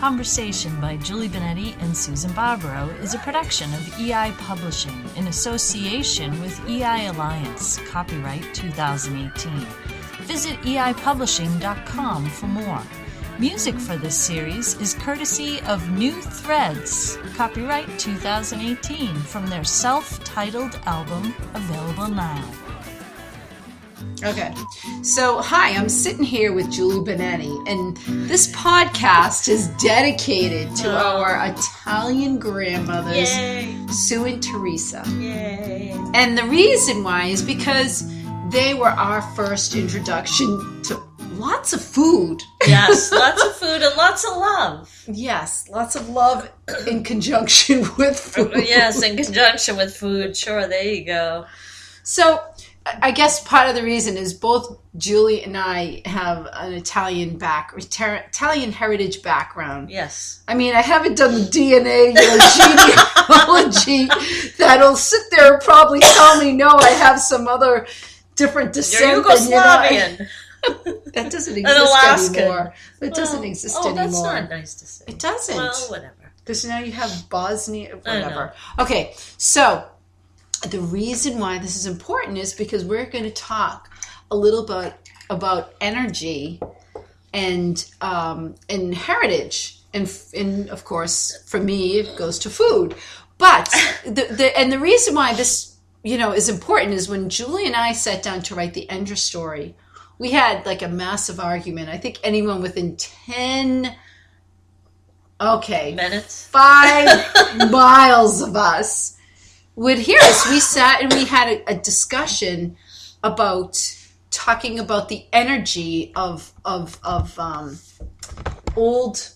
Conversation by Julie Benetti and Susan Barbaro is a production of EI Publishing in association with EI Alliance, copyright 2018. Visit eipublishing.com for more. Music for this series is courtesy of New Threads, copyright 2018, from their self-titled album, available now. Okay, so hi, I'm sitting here with Julie Benetti, and this podcast is dedicated to our Italian grandmothers, Yay. Sue and Teresa. Yay! And the reason why is because they were our first introduction to lots of food. Yes, lots of food and lots of love. Yes, lots of love in conjunction with food. Yes, in conjunction with food. Sure, there you go. So, I guess part of the reason is both Julie and I have an Italian heritage background. Yes. I mean, I haven't done the DNA genealogy that'll sit there and probably tell me, no, I have some other different descent. You're Yugoslavian. That doesn't exist anymore. It doesn't exist anymore. Oh, that's not nice to say. It doesn't. Well, whatever. Because now you have Bosnia, whatever. Okay, so the reason why this is important is because we're going to talk a little bit about energy and heritage, and of course for me it goes to food. But the reason why this is important is when Julie and I sat down to write the Ender story, we had like a massive argument. I think anyone within 5 miles of us would hear us. We sat and we had a discussion about talking about the energy of old,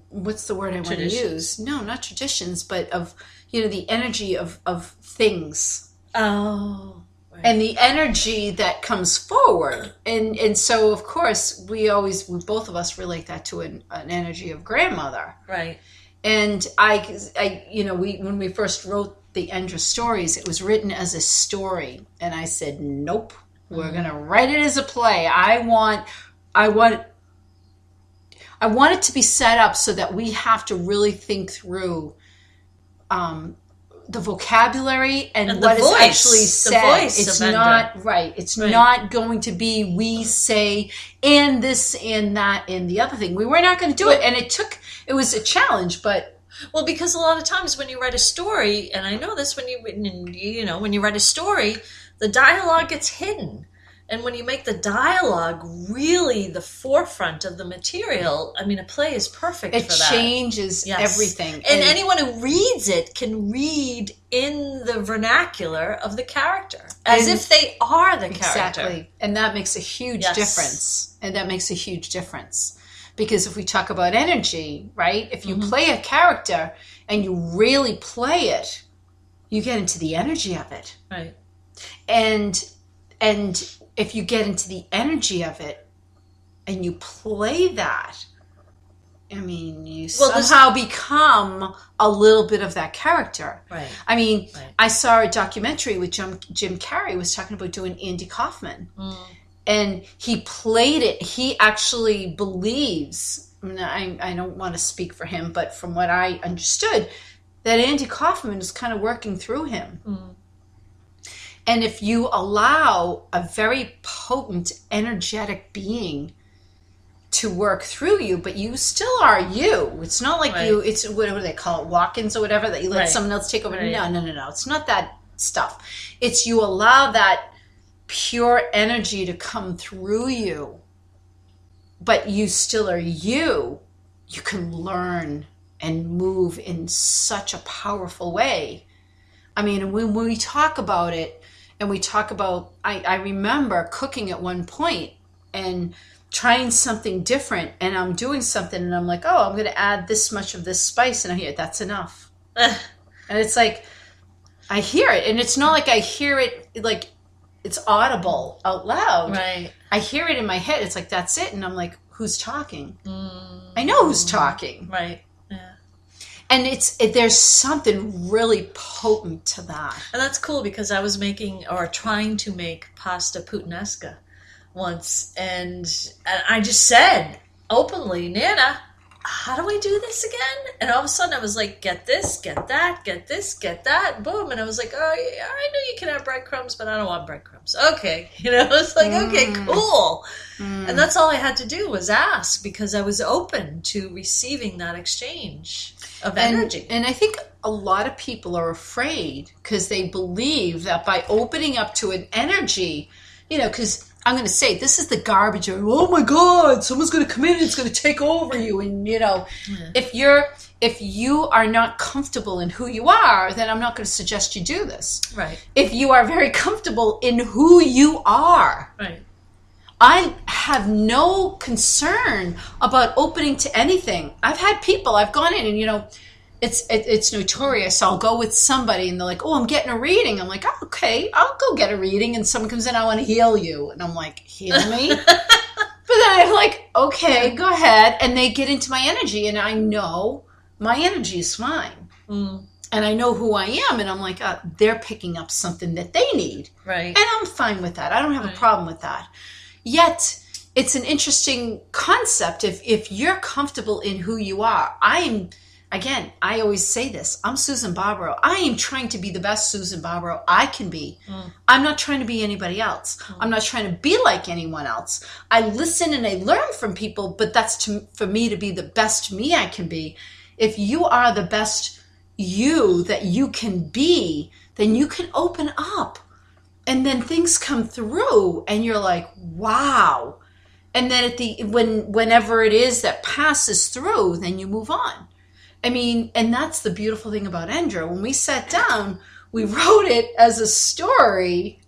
what's the word I want to use? No, not traditions, but of, the energy of things. Oh, right. And the energy that comes forward. And so, of course, we both of us relate that to an energy of grandmother. Right. And when we first wrote the Ender stories, it was written as a story, and I said, nope, we're going to write it as a play. I want it to be set up so that we have to really think through the vocabulary and what is actually said. It's not right. It's not going to be we say and this and that and the other thing. We were not going to do it, and it was a challenge, but because a lot of times when you write a story, and I know this when you write a story, the dialogue gets hidden. And when you make the dialogue really the forefront of the material, I mean, a play is perfect for that. It changes everything. And anyone who reads it can read in the vernacular of the character, as if they are the character. Exactly. And that makes a huge difference. Because if we talk about energy, right? If you play a character and you really play it, you get into the energy of it. Right. And if you get into the energy of it and you play that, I mean, you somehow become a little bit of that character. Right. I mean, I saw a documentary with Jim Carrey was talking about doing Andy Kaufman. And he played it. He actually believes, I don't want to speak for him, but from what I understood, that Andy Kaufman is kind of working through him. And if you allow a very potent, energetic being to work through you, but you still are you. It's not like you, it's whatever they call it, walk-ins or whatever, that you let someone else take over. Right. No. It's not that stuff. It's you allow that pure energy to come through you, but you still are you. You can learn and move in such a powerful way. I mean, when we talk about it, and we talk about, I remember cooking at one point and trying something different, and I'm doing something and I'm like, oh, I'm going to add this much of this spice, and I hear that's enough. And it's like, I hear it, and it's not like I hear it like it's audible out loud. Right. I hear it in my head. It's like, that's it. And I'm like, who's talking? I know who's talking. Right. Yeah. And there's something really potent to that. And that's cool, because I was trying to make pasta puttanesca once, and I just said, openly, Nana, how do I do this again? And all of a sudden I was like, get this, get that, get this, get that, boom. And I was like, oh, yeah, I know you can have breadcrumbs, but I don't want breadcrumbs. Okay. It's like, okay, cool. And that's all I had to do was ask, because I was open to receiving that exchange of energy. And I think a lot of people are afraid because they believe that by opening up to an energy, because I'm going to say this is the garbage of, oh my God, someone's going to come in and it's going to take over you. And, if you are not comfortable in who you are, then I'm not going to suggest you do this. Right. If you are very comfortable in who you are, right. I have no concern about opening to anything. I've had people, I've gone in and, it's notorious. I'll go with somebody and they're like, oh, I'm getting a reading. I'm like, oh, okay, I'll go get a reading. And someone comes in, I want to heal you. And I'm like, heal me? But then I'm like, okay, go ahead. And they get into my energy and I know my energy is fine. And I know who I am. And I'm like, they're picking up something that they need. Right. And I'm fine with that. I don't have a problem with that. Yet it's an interesting concept. If you're comfortable in who you are, Again, I always say this. I'm Susan Barbaro. I am trying to be the best Susan Barbaro I can be. I'm not trying to be anybody else. I'm not trying to be like anyone else. I listen and I learn from people, but that's for me to be the best me I can be. If you are the best you that you can be, then you can open up. And then things come through and you're like, wow. And then whenever it is that passes through, then you move on. I mean, and that's the beautiful thing about Endra. When we sat down, we wrote it as a story.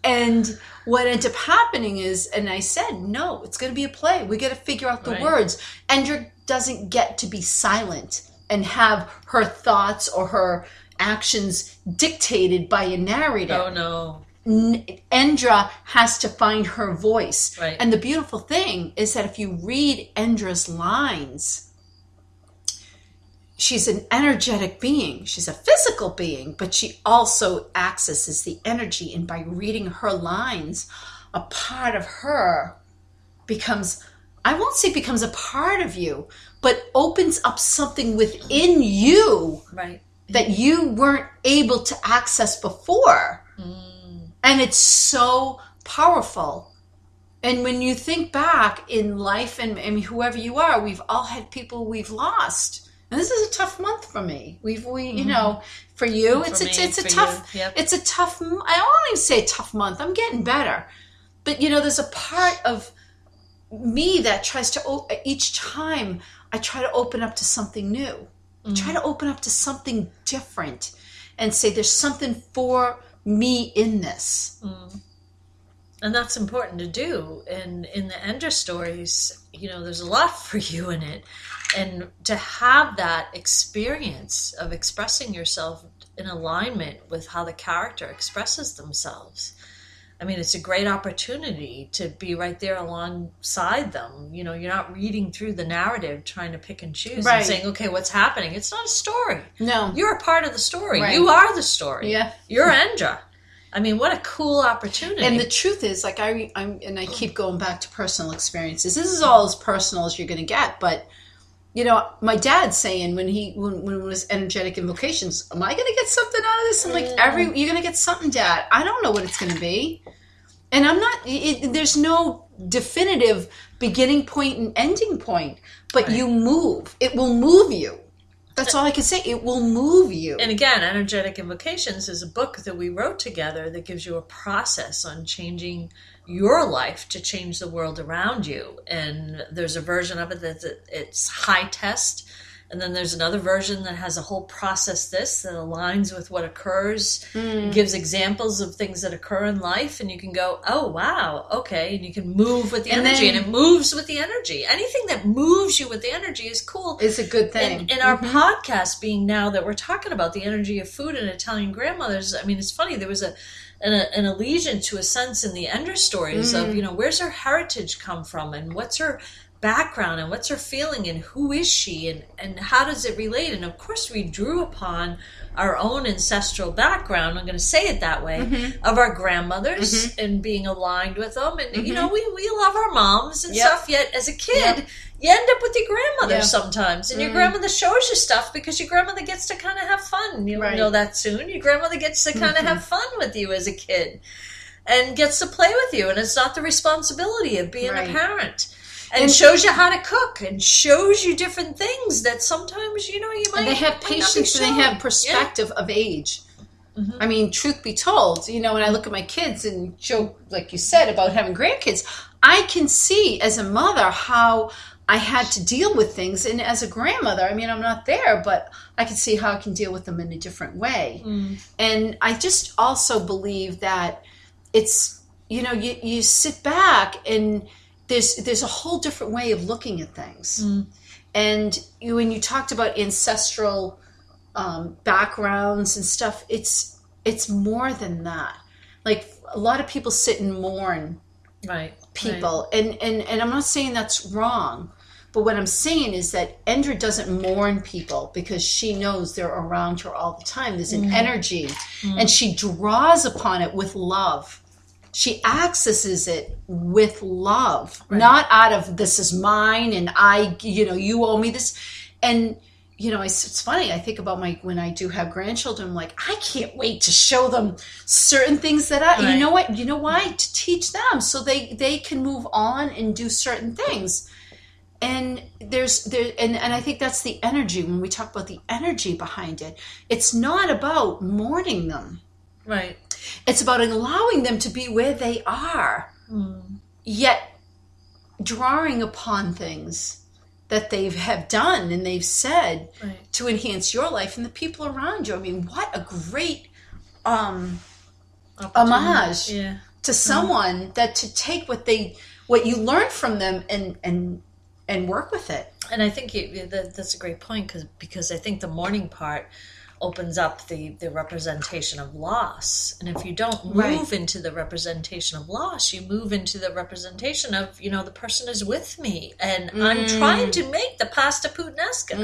And what ended up happening is, and I said, no, it's going to be a play. We got to figure out the words. Endra doesn't get to be silent and have her thoughts or her actions dictated by a narrator. Oh, no. Endra has to find her voice. Right. And the beautiful thing is that if you read Endra's lines, she's an energetic being. She's a physical being, but she also accesses the energy. And by reading her lines, a part of her becomes, I won't say becomes a part of you, but opens up something within you that you weren't able to access before. And it's so powerful. And when you think back in life and whoever you are, we've all had people we've lost. And this is a tough month for me. For you, it's a tough. Yep. It's a tough. I don't even say a tough month. I'm getting better, but there's a part of me that tries to. Each time I try to open up to something new, try to open up to something different, and say there's something for me in this. And that's important to do. And in the Endra stories, there's a lot for you in it. And to have that experience of expressing yourself in alignment with how the character expresses themselves, I mean, it's a great opportunity to be right there alongside them. You're not reading through the narrative, trying to pick and choose and saying, okay, what's happening? It's not a story. No. You're a part of the story. Right. You are the story. Yeah. You're Endra. I mean, what a cool opportunity. And the truth is, like, I keep going back to personal experiences. This is all as personal as you're going to get, but my dad saying when it was energetic invocations, am I going to get something out of this? I'm like, you're going to get something, Dad. I don't know what it's going to be. And I'm not, there's no definitive beginning point and ending point, but you move. It will move you. That's all I can say. It will move you. And again, Energetic Invocations is a book that we wrote together that gives you a process on changing your life to change the world around you. And there's a version of it it's high test. And then there's another version that has a whole process that aligns with what occurs. It gives examples of things that occur in life, and you can go, oh, wow, okay. And you can move with the energy, and it moves with the energy. Anything that moves you with the energy is cool. It's a good thing. And our podcast being now that we're talking about the energy of food and Italian grandmothers, I mean, it's funny. There was an allegiance to a sense in the Endra stories of, where's her heritage come from and what's her background and what's her feeling and who is she and how does it relate? And of course we drew upon our own ancestral background, I'm going to say it that way, of our grandmothers and being aligned with them. And, you know, we love our moms and stuff, yet as a kid, you end up with your grandmother sometimes. And your grandmother shows you stuff because your grandmother gets to kind of have fun. You know that soon. Your grandmother gets to kind of have fun with you as a kid and gets to play with you. And it's not the responsibility of being a parent. And shows you how to cook and shows you different things that sometimes, you know, you might. And they have patience and they have perspective of age. I mean, truth be told, you know, when I look at my kids and joke, like you said, about having grandkids, I can see as a mother how I had to deal with things. And as a grandmother, I mean, I'm not there, but I can see how I can deal with them in a different way. And I just also believe that it's, you know, you sit back and there's a whole different way of looking at things. And when you talked about ancestral backgrounds and stuff, it's more than that. Like a lot of people sit and mourn people. And I'm not saying that's wrong, but what I'm saying is that Endra doesn't mourn people because she knows they're around her all the time. There's an energy and she draws upon it with love. She accesses it with love, not out of this is mine and I, you know, you owe me this. And, you know, it's funny. I think about when I do have grandchildren, I'm like, I can't wait to show them certain things that you know what, you know why? To teach them so they can move on and do certain things. And and I think that's the energy when we talk about the energy behind it. It's not about mourning them. Right. It's about allowing them to be where they are, yet drawing upon things that they have done and they've said to enhance your life and the people around you. I mean, what a great homage to someone that to take what you learn from them and work with it. And I think that's a great point because I think the mourning part opens up the representation of loss. And if you don't move into the representation of loss, you move into the representation of, you know, the person is with me and I'm trying to make the pasta puttanesca.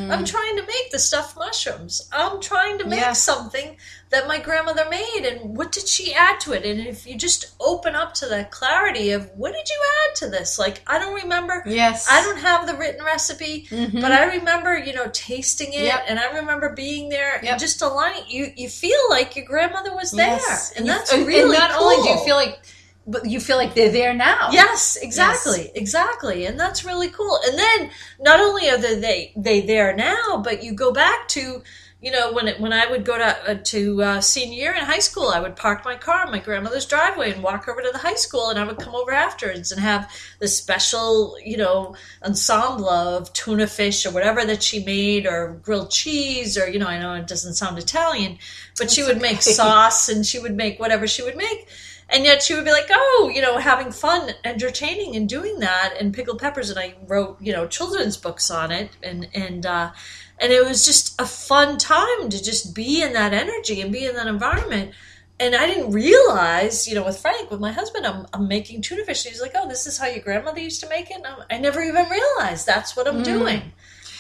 I'm trying to make the stuffed mushrooms. I'm trying to make something that my grandmother made, and what did she add to it? And if you just open up to the clarity of what did you add to this? Like, I don't remember. I don't have the written recipe, but I remember, you know, tasting it and I remember being there and just aligning. You feel like your grandmother was there. And that's really and not cool. only do you feel like, but you feel like they're there now. Yes, exactly. And that's really cool. And then not only are they there now, but you go back to, you know, when I would go to senior year in high school, I would park my car in my grandmother's driveway and walk over to the high school, and I would come over afterwards and have the special, you know, ensemble of tuna fish or whatever that she made, or grilled cheese, or, you know, I know it doesn't sound Italian, but she would make sauce and she would make whatever she would make. And yet she would be like, oh, you know, having fun, entertaining and doing that, and pickled peppers. And I wrote, you know, children's books on it. And it was just a fun time to just be in that energy and be in that environment. And I didn't realize, you know, with Frank, with my husband, I'm making tuna fish. And he's like, oh, this is how your grandmother used to make it? And I never even realized that's what I'm doing.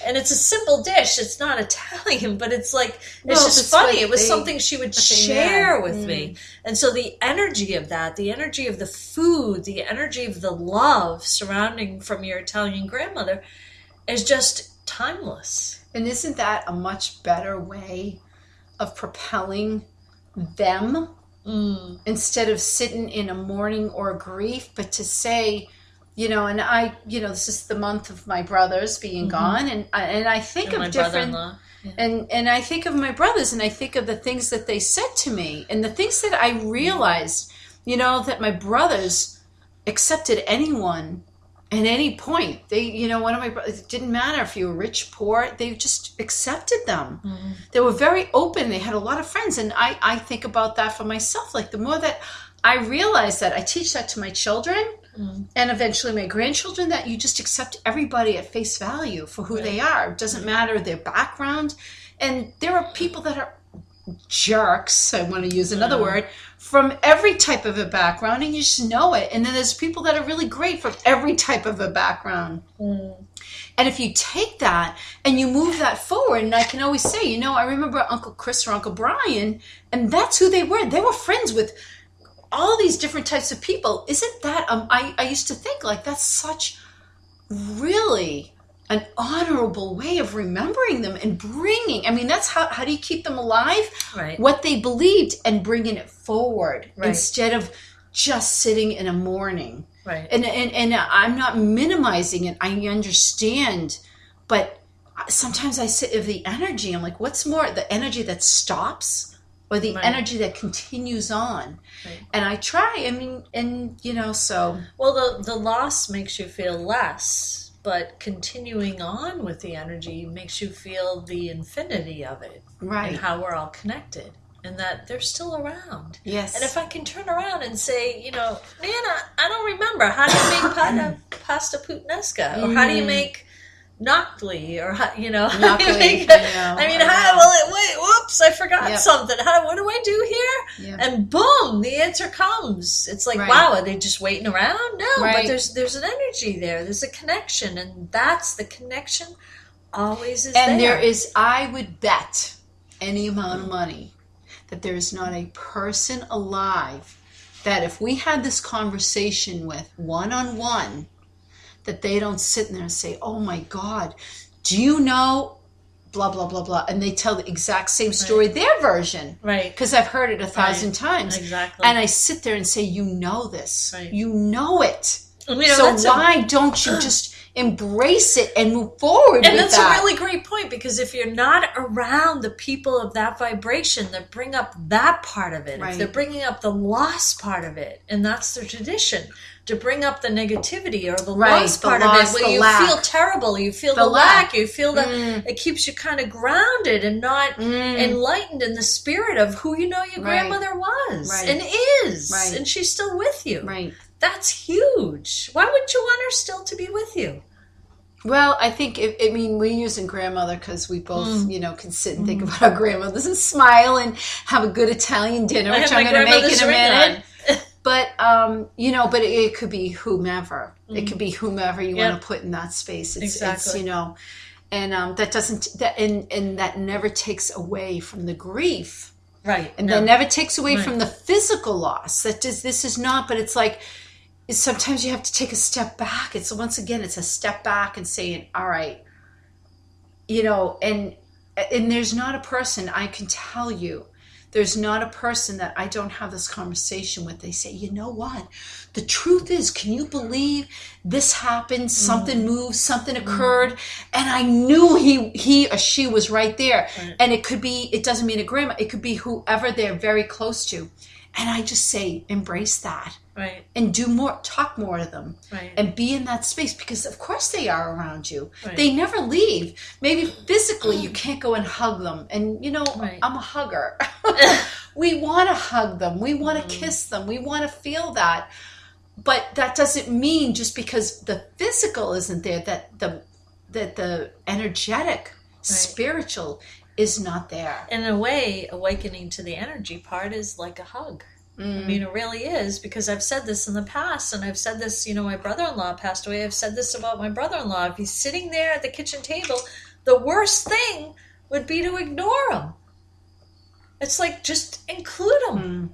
And it's a simple dish. It's not Italian, but it's like, it's just funny. It was something she would share with me. And so the energy of that, the energy of the food, the energy of the love surrounding from your Italian grandmother is just timeless. And isn't that a much better way of propelling them instead of sitting in a mourning or grief, but to say, you know, and I, you know, this is the month of my brothers being gone, and I think of different, and I think of my brothers, and I think of the things that they said to me, and the things that I realized, you know, that my brothers accepted anyone at any point. They, you know, one of my brothers, it didn't matter if you were rich, poor, they just accepted them. They were very open. They had a lot of friends. And I think about that for myself. Like, the more that I realize that, I teach that to my children and eventually my grandchildren, that you just accept everybody at face value for who they are. It doesn't matter their background. And there are people that are jerks, I want to use another word, from every type of a background, and you just know it. And then there's people that are really great from every type of a background. And if you take that and you move that forward, and I can always say, you know, I remember Uncle Chris or Uncle Brian, and that's who they were. They were friends with all these different types of people. Isn't that, I used to think, like, that's such really an honorable way of remembering them and bringing, I mean, that's how do you keep them alive? Right. What they believed and bringing it forward instead of just sitting in a mourning. Right. And I'm not minimizing it. I understand, but sometimes I sit with the energy. I'm like, what's more, the energy that stops or the energy that continues on? Right. And I try. I mean, and you know, so well, the loss makes you feel less, but continuing on with the energy makes you feel the infinity of it, right? And how we're all connected. And that they're still around. Yes. And if I can turn around and say, you know, Nana, I don't remember. How do you make pasta puttanesca? Or how do you make gnocchi? Or, how, you know, how do you make, wait, whoops, I forgot something. What do I do here? Yeah. And boom, the answer comes. It's like, wow, are they just waiting around? No, but there's an energy there. There's a connection. And that's the connection always is there. And there is, I would bet any amount of money that there is not a person alive that if we had this conversation with one-on-one, that they don't sit in there and say, oh my God, do you know blah, blah, blah, blah. And they tell the exact same story, their version. Right. Because I've heard it 1,000 times. Exactly. And I sit there and say, you know this. Right. You know it. You know, so why don't you just embrace it and move forward with that? And that's a really great point, because if you're not around the people of that vibration that bring up that part of it, if they're bringing up the loss part of it, and that's their tradition, to bring up the negativity or the loss part of it, where you feel terrible, you feel the lack, you feel that it keeps you kind of grounded and not enlightened in the spirit of who you know your grandmother was and is, and she's still with you. Right. That's huge. Why wouldn't you want her still to be with you? Well, I think, we're using grandmother because we both, you know, can sit and think about our grandmothers and smile and have a good Italian dinner, which I'm going to make in a minute. But, you know, but it could be whomever. It could be whomever you want to put in that space. It's you know, and that doesn't, and that never takes away from the grief. Right. And that never takes away from the physical loss. This is not, but it's like, sometimes you have to take a step back. It's once again, it's a step back and saying, all right, you know, and there's not a person, I can tell you, there's not a person that I don't have this conversation with. They say, you know what? The truth is, can you believe this happened? Something moved, something occurred. And I knew he or she was right there. Right. And it could be, it doesn't mean a grandma. It could be whoever they're very close to. And I just say, embrace that. Right. And do more, talk more to them. Right. And be in that space, because of course they are around you. Right. They never leave. Maybe physically you can't go and hug them. And you know, I'm a hugger. We want to hug them. We want to kiss them. We want to feel that. But that doesn't mean just because the physical isn't there, that the energetic, spiritual is not there. In a way, awakening to the energy part is like a hug. I mean, it really is, because I've said this in the past, and I've said this, you know, my brother-in-law passed away. I've said this about my brother-in-law. If he's sitting there at the kitchen table, the worst thing would be to ignore him. It's like, just include him.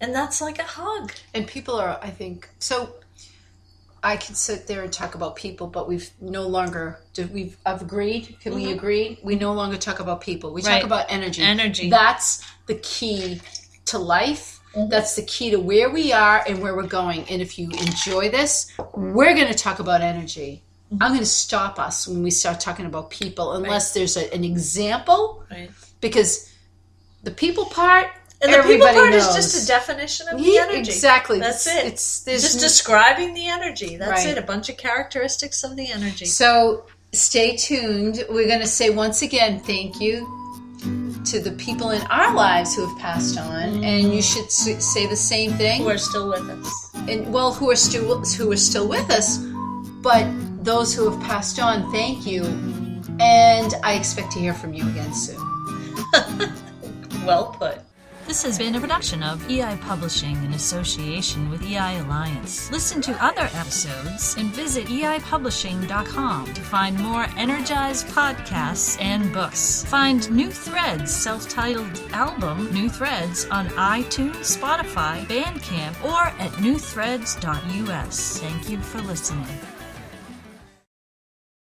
And that's like a hug. And people are, I think, so I can sit there and talk about people, but we've no longer, I've agreed. Can we agree? We no longer talk about people. We talk about energy. Energy. That's the key to life. That's the key to where we are and where we're going. And if you enjoy this, we're going to talk about energy. I'm going to stop us when we start talking about people, unless there's an example, because the people part, and the people part knows. is just a definition of the energy. Exactly. That's it. It's just describing the energy. That's it. A bunch of characteristics of the energy. So stay tuned. We're going to say once again, thank you to the people in our lives who have passed on, and you should say the same thing. Who are still with us. And well, who are still with us, but those who have passed on, thank you. And I expect to hear from you again soon. Well put. This has been a production of EI Publishing in association with EI Alliance. Listen to other episodes and visit eipublishing.com to find more energized podcasts and books. Find New Threads' self-titled album, New Threads, on iTunes, Spotify, Bandcamp, or at newthreads.us. Thank you for listening.